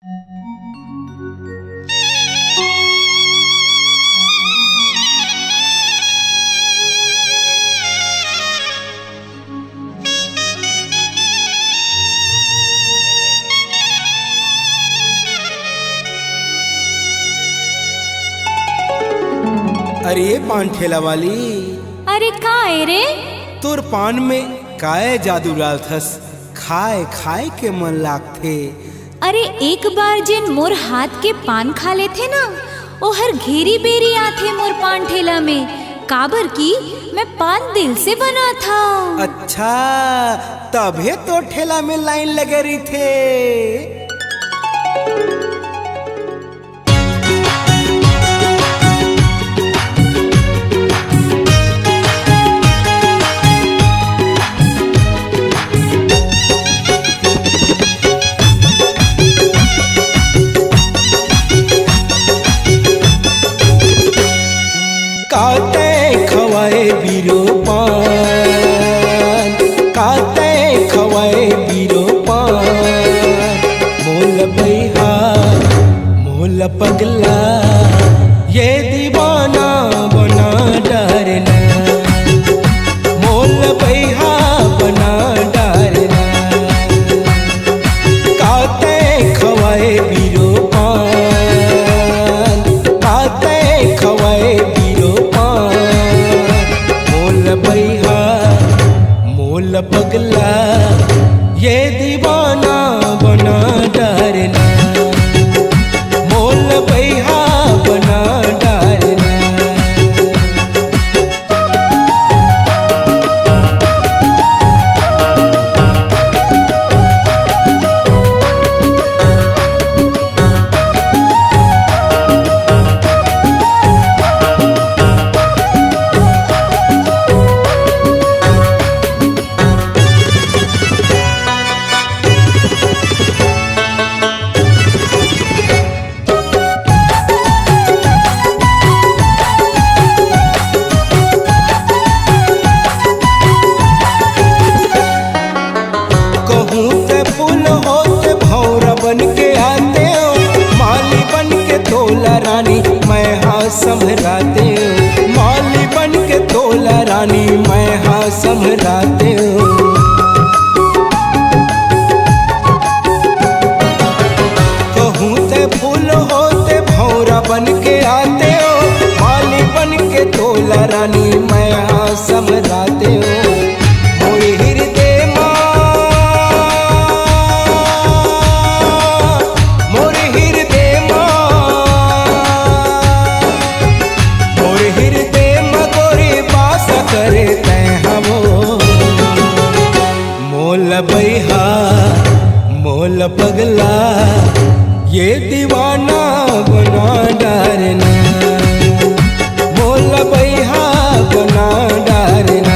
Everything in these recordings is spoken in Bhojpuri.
अरे पान ठेला वाली, अरे काय रे? तोर पान में काय जादू डालथस? खाए खाए के मन लागथे। अरे एक बार जिन मोर हाथ के पान खा लेथे ना, ओ हर घेरी बेरी आथे मोर पान ठेला में। काबर की मैं पान दिल से बना था। अच्छा, तभे तो ठेला में लाइन लगे रही थे। काते खवाए बीरो पान, काते खवाए बीरो पान। मोल भैया मोल पगला, ये दीवाना बना डरना। मोल भैया बना डरना। काते खवाए बीरो पान, काते खवाए भैया मोल पगला, ये दीवाना बना डरना। मोल भैया बना डरना। बन के आते हो माली बन के तोला रानी, मैं हाँ संभराते हो। माली बन के तोला रानी, मैं हाँ संभराते हो। कहूँ ते फूल होते भौरा बन के आते हो, माली बन के तोला रानी, मैं हाँ संभराते हो। मोरे हृदय भैया मोल पगला, ये दीवाना बना डरना। मोल भैया बना डरना।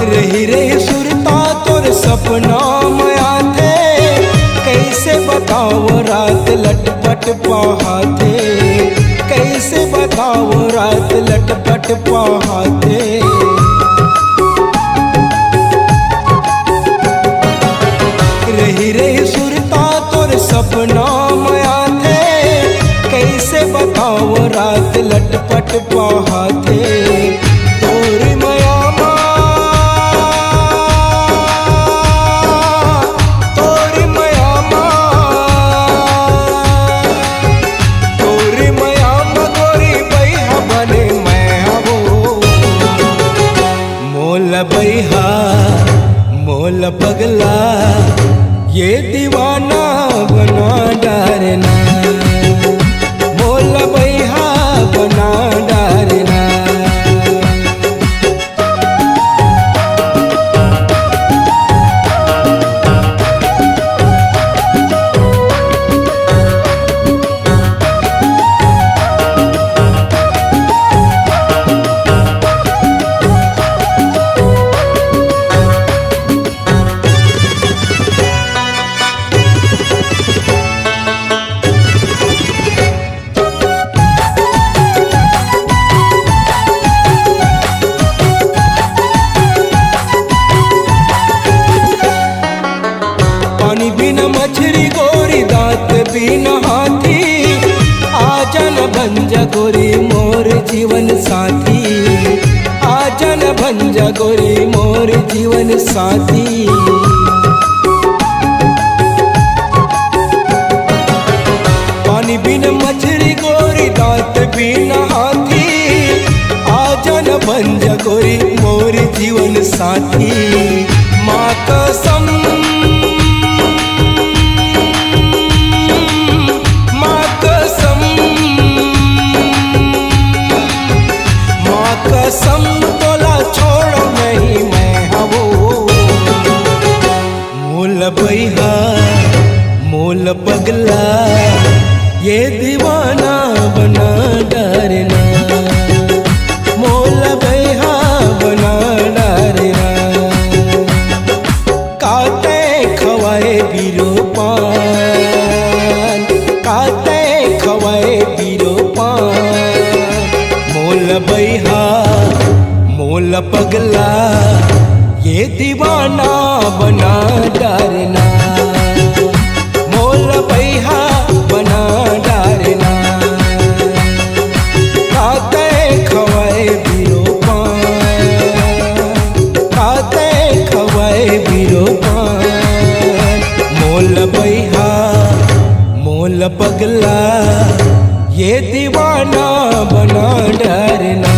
रही रही सुरता तोर सपना में आते, कैसे बताओ रात लटपट पहाते। कैसे बताओ रात लटपट पहाते। रही रही सुरता तोर सपना में आते, कैसे बताओ रात लटपट पहाते। तोरी माया भैया मोल पगला, ये दीवाना बना डरना। मोल भैया बना डरना। साथी, आजा न बन जा गोरी मोर जीवन साथी। पानी बिन मछली गोरी दांत बिन हाथी, आजा न बन जा गोरी मोर जीवन साथी। माँ कसम, माँ कसम, माँ कसम तोला छोड़ नहीं मैं हवो। मोल बैहा मोल पगला ये दीवाना बना डरना, मोल बैहा बना डरना। काते खवाए बीरो पान, काते खवाए बीरो पान। मोल बैहा मोल पगला ये दीवाना बना डरना, मोल बैहा बना डरना। काते खवाए बीरो पान, काते खवाए बीरो पान। मोल बैहा मोल पगला ये दीवाना बना डरना।